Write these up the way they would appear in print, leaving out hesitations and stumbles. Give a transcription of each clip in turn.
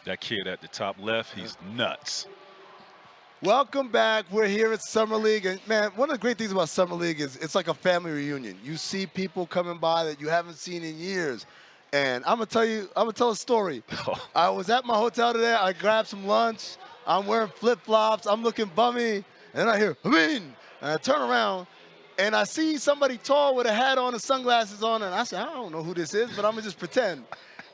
That kid at the top left, he's nuts. Welcome back. We're here at Summer League, and man, one of the great things about Summer League is it's like a family reunion. You see people coming by that you haven't seen in years, and I'm gonna tell a story. I was at my hotel today. I grabbed some lunch. I'm wearing flip flops. I'm looking bummy, and I hear Amin, and I turn around, and I see somebody tall with a hat on and sunglasses on, and I said, I don't know who this is, but I'm gonna just pretend.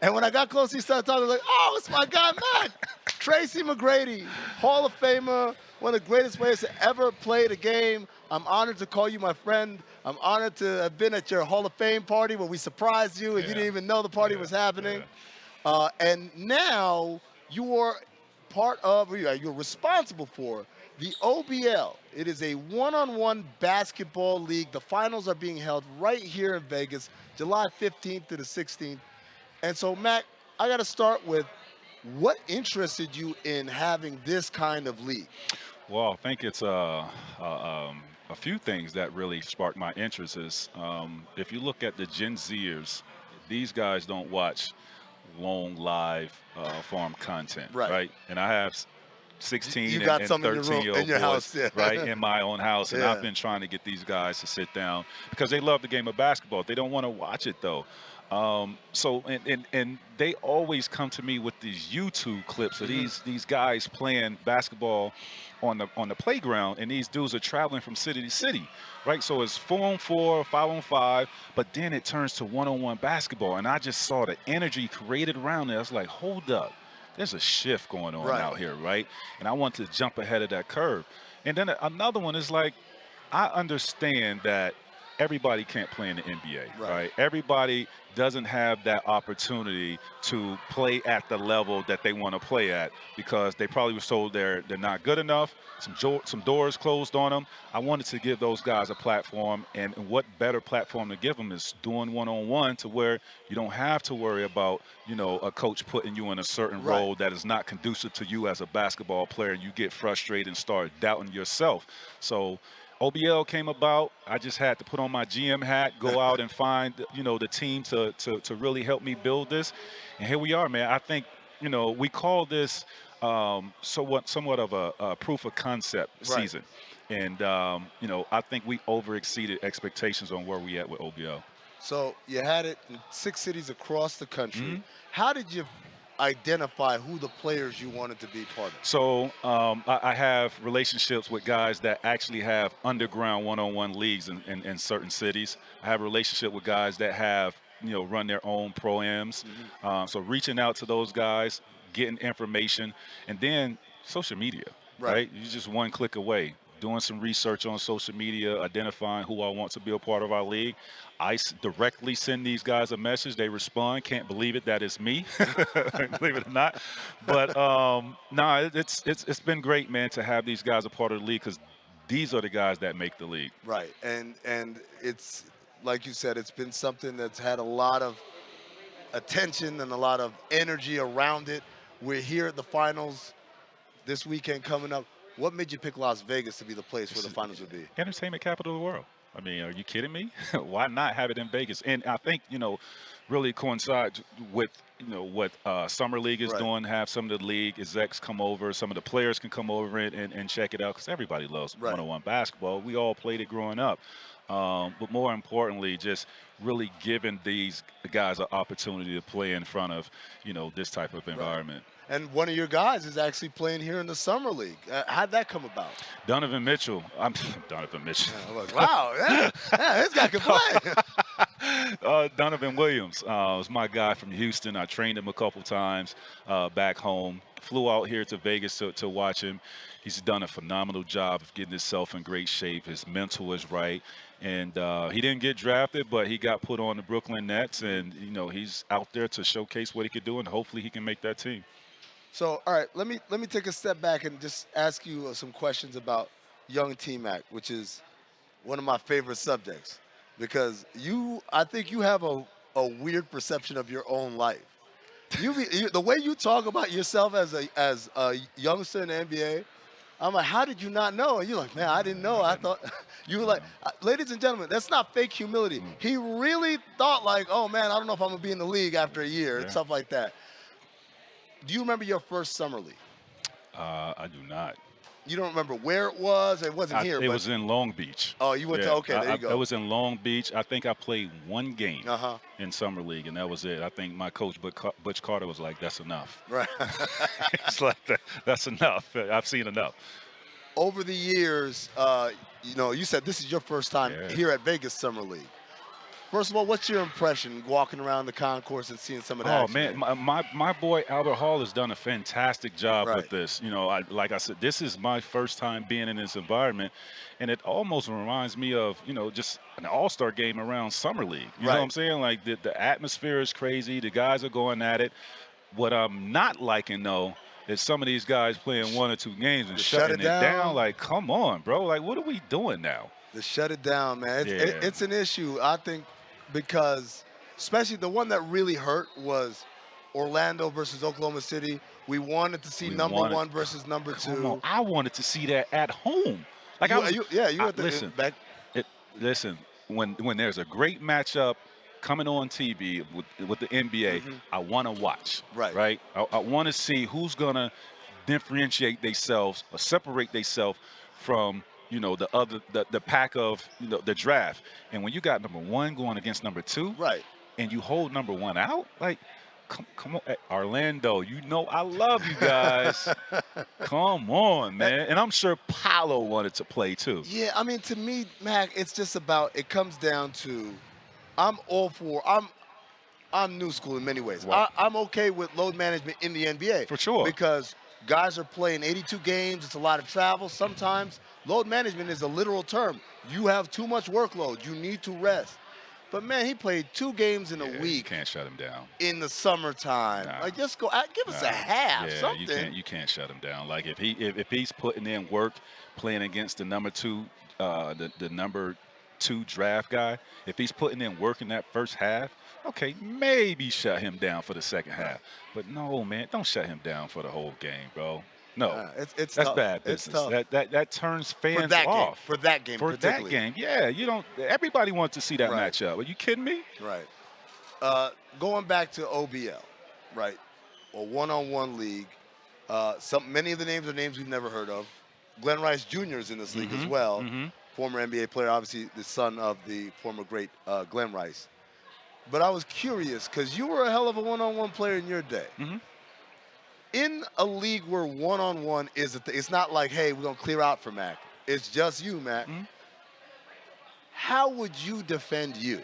And when I got close, he started talking like, "Oh, it's my guy Matt, Tracy McGrady, Hall of Famer, one of the greatest players to ever play the game. I'm honored to call you my friend. I'm honored to have been at your Hall of Fame party where we surprised you and you Yeah, didn't even know the party yeah, was happening. yeah. And now you are part of, or you're responsible for the OBL. It is a one-on-one basketball league. The finals are being held right here in Vegas, July 15th to the 16th. And so, Mac, I got to start with what interested you in having this kind of league? Well, I think it's a few things that really sparked my interest. Is if you look at the Gen Zers, these guys don't watch long live form content, Right. right? And I have You 16 got and some in your room, 13-year-old in your boys, house, yeah. right, in my own house. And I've Yeah. been trying to get these guys to sit down because they love the game of basketball. They don't want to watch it, though. And they always come to me with these YouTube clips of Mhm. these guys playing basketball on the playground, and these dudes are traveling from city to city, right? So it's 4-on-4, 5-on-5, but then it turns to one-on-one basketball, and I just saw the energy created around it. I was like, hold up, there's a shift going on Right. out here, right? And I want to jump ahead of that curve. And then another one is like, I understand that everybody can't play in the NBA, Right. right? Everybody doesn't have that opportunity to play at the level that they want to play at because they probably were told they're not good enough. Some doors closed on them. I wanted to give those guys a platform, and what better platform to give them is doing one-on-one to where you don't have to worry about a coach putting you in a certain Right. role that is not conducive to you as a basketball player. You get frustrated and start doubting yourself. So OBL came about. I just had to put on my GM hat, go out and find, the team to really help me build this. And here we are, man. I think, we call this somewhat of a proof of concept Right. season. And, I think we over exceeded expectations on where we at with OBL. So you had it in 6 cities across the country. Mhm. How did you identify who the players you wanted to be part of? So I have relationships with guys that actually have underground one-on-one leagues in certain cities. I have a relationship with guys that have run their own pro-ams. Mhm. So reaching out to those guys, getting information, and then social media, Right. right? You're just one click away. Doing some research on social media, identifying who I want to be a part of our league. Directly send these guys a message. They respond. Can't believe it that it's me. Believe it or not. But no, it's been great, man, to have these guys a part of the league because these are the guys that make the league. Right. And it's like you said, it's been something that's had a lot of attention and a lot of energy around it. We're here at the finals this weekend coming up. What made you pick Las Vegas to be the place where This the is finals would be? entertainment capital of the world. I mean, are you kidding me? Why not have it in Vegas? And I think really coincides with what summer league is Right. doing. Have some of the league execs come over, some of the players can come over and check it out because everybody loves Right. one-on-one basketball. We all played it growing up, but more importantly, just really giving these guys an opportunity to play in front of this type of Right. environment. And one of your guys is actually playing here in the summer league. How'd that come about? Donovan Mitchell. I'm Donovan Mitchell. Yeah, I was, wow, yeah, yeah, this guy can play. Donovan Williams was my guy from Houston. I trained him a couple times back home. Flew out here to Vegas to watch him. He's done a phenomenal job of getting himself in great shape. His mental is right. And he didn't get drafted, but he got put on the Brooklyn Nets. And, he's out there to showcase what he could do, and hopefully he can make that team. So, all right, let me take a step back and just ask you some questions about young T Mac, which is one of my favorite subjects, because I think you have a weird perception of your own life. The way you talk about yourself as a youngster in the NBA, I'm like, how did you not know? And you're like, man, I didn't know. I I didn't. thought you were like, ladies and gentlemen, that's not fake humility. Mm, He really thought like, oh man, I don't know if I'm gonna be in the league after a year and yeah. stuff like that. Do you remember your first summer league? I do not. You don't remember where it was? It wasn't here, It but was in Long Beach. oh, you went to Yeah, okay. There you I go. was in Long Beach. I think I played one game Uh-huh. in summer league, and that was it. I think my coach, Butch Carter, was like, "That's enough." Right. It's like that's enough. I've seen enough. Over the years, you said this is your first time Yeah. here at Vegas Summer League. First of all, what's your impression walking around the concourse and seeing some of that? Oh man, my boy Albert Hall has done a fantastic job Right. with this. Like I said, this is my first time being in this environment, and it almost reminds me of just an All-Star game around summer league. You know what I'm Right. saying? Like the atmosphere is crazy. The guys are going at it. What I'm not liking though is some of these guys playing one or two games and To shut shutting it it down. down. Like, come on, bro. Like, what are we doing now? To shut it down, man. Yeah. It's an issue, I think, because especially the one that really hurt was Orlando versus Oklahoma City. We wanted to see We number wanted- one versus number Come two. on. I wanted to see that at home. Like You- I was. you at the listen. back. Listen, when there's a great matchup coming on TV with the NBA, Mhm. I want to watch. Right. Right. I want to see who's gonna differentiate themselves or separate themselves from the pack of the draft. And when you got number one going against number two, Right. and you hold number one out, like. Come on, Orlando. I love you guys. Come on, man. And I'm sure Paolo wanted to play too. Yeah, I mean, to me, Mac, it's just about. It comes down to, I'm all for. I'm new school in many ways. Right. I'm okay with load management in the NBA For sure. because guys are playing 82 games. It's a lot of travel. Sometimes load management is a literal term. You have too much workload. You need to rest. But man, he played 2 games in a You week can't shut him down. in the summertime. Nah. Like, just go out, give us a half, Yeah, something. you can't shut him down. Like if he's putting in work, playing against the number two, the number 2 draft guy. If he's putting in work in that first half, okay, maybe shut him down for the second half. But no, man, don't shut him down for the whole game, bro. No, It's that's tough. bad It's business. tough. That turns fans for that off. game. For that game, For that particularly. game, yeah, you don't. Everybody wants to see that Right. matchup. Are you kidding me? Right. Going back to OBL, right? A one-on-one league. Many of the names are names we've never heard of. Glenn Rice Jr. is in this league as well. Mhm. Former NBA player, obviously the son of the former great Glenn Rice. But I was curious because you were a hell of a one-on-one player in your day. Mhm. In a league where one-on-one is it's not like, hey, we're gonna clear out for Mac. It's just you, Mac. Mhm. How would you defend you?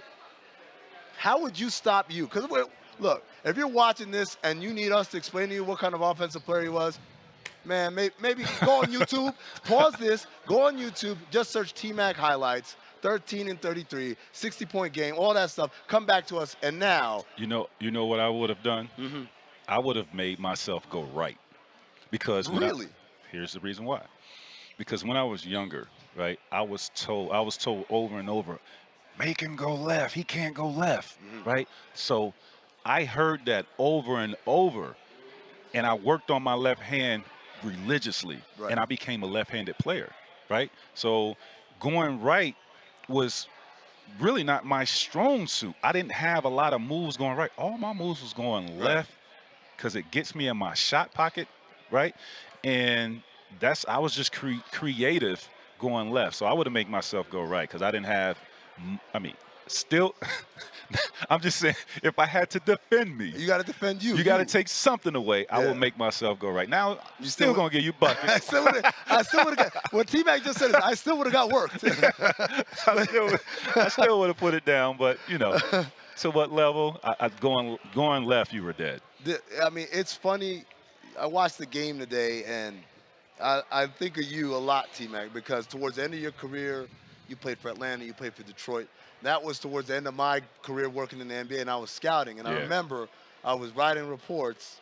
How would you stop you? Because look, if you're watching this and you need us to explain to you what kind of offensive player he was, man, maybe go on YouTube, pause this, go on YouTube, just search T-Mac highlights, 13 and 33, 60-point game, all that stuff. Come back to us, and now. You know what I would have done? Mhm. I would have made myself go right. Because Really? here's the reason why. Because when I was younger, right, I was told over and over, make him go left. He can't go left, right? So I heard that over and over, and I worked on my left hand religiously, Right. and I became a left-handed player, right? So going right was really not my strong suit. I didn't have a lot of moves going right. All my moves was going Right. left because it gets me in my shot pocket, right? And I was just creative going left. So I would have made myself go right because I didn't have, still, I'm just saying, if I had to defend me, You got to defend you. you got to take something away. I Yeah. will make myself go right. Now, You still still going to give you I buckets. still would have got what T-Mac just said is I still would have got worked. I still would have put it down, but, to what level? Going left, you were dead. I mean, it's funny. I watched the game today, and I think of you a lot, T-Mac, because towards the end of your career, you played for Atlanta, you played for Detroit. That was towards the end of my career working in the NBA, and I was scouting. And I Yeah. remember I was writing reports,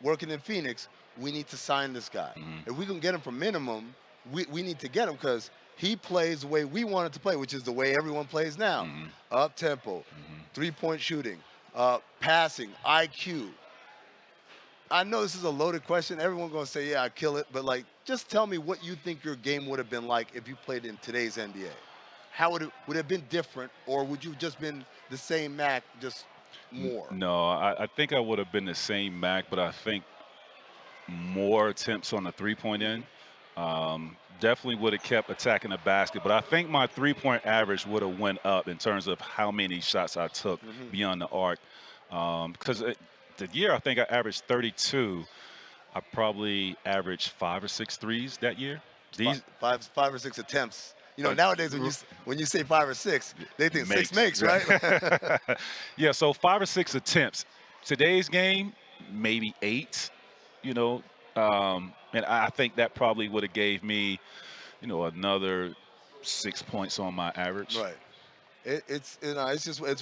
working in Phoenix. We need to sign this guy. Mhm. If we can get him for minimum, we need to get him because he plays the way we wanted to play, which is the way everyone plays now. Mhm. Up tempo, three-point shooting, passing, IQ. I know this is a loaded question. Everyone's gonna say, "Yeah, I kill it," but just tell me what you think your game would have been like if you played in today's NBA. How would it have been different, or would you have just been the same Mac, just more? No, I think I would have been the same Mac, but I think more attempts on the three-point end. Definitely would have kept attacking the basket, but I think my three-point average would have went up in terms of how many shots I took beyond the arc. Because the year I think I averaged 32, I probably averaged 5 or 6 threes that year. These Five or six attempts. You know, uh, nowadays when you say 5 or 6, they think 6 makes, right? Yeah, so 5 or 6 attempts. Today's game, maybe 8. You know, and I think that probably would have gave me, another 6 points on my average. Right. It's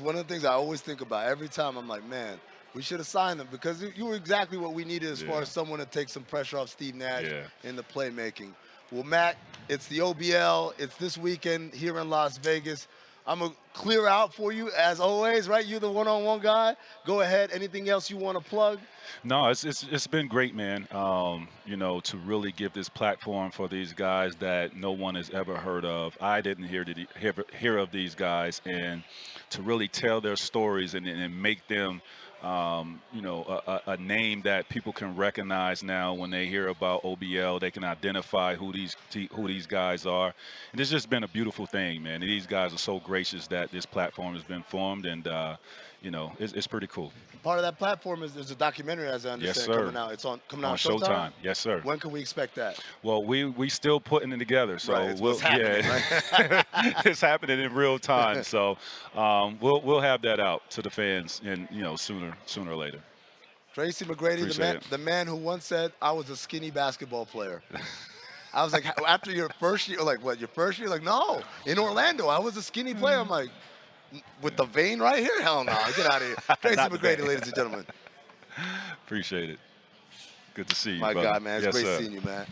one of the things I always think about every time. I'm like, man, we should have signed him because you were exactly what we needed as far Yeah. as someone to take some pressure off Steve Nash Yeah. in the playmaking. Well, Matt, it's the OBL. It's this weekend here in Las Vegas. I'm gonna clear out for you as always, right? You're the one-on-one guy. Go ahead. Anything else you want to plug? No, it's been great, man. To really give this platform for these guys that no one has ever heard of. I didn't hear of these guys, and to really tell their stories and make them, a name that people can recognize now when they hear about OBL. They can identify who these guys are, and it's just been a beautiful thing, man. And these guys are so gracious that this platform has been formed, and it's pretty cool. Part of that platform is there's a documentary, as I Yes, understand, sir. coming out. It's coming out On on Showtime. Showtime. Yes, sir. When can we expect that? Well, we still putting it together, so Right, it's what's happening, it's happening in real time. So we'll have that out to the fans, and sooner or later. Tracy McGrady, Appreciate it. the man who once said, I was a skinny basketball player. I was like, after your first year, like, what, your first year? Like, no, in Orlando, I was a skinny player. I'm like, with the vein right here? Hell no, get out of here. Tracy Not the McGrady, vein. ladies and gentlemen. Appreciate it. Good to see you, My brother. God, man, it's Yes, great sir. seeing you, man.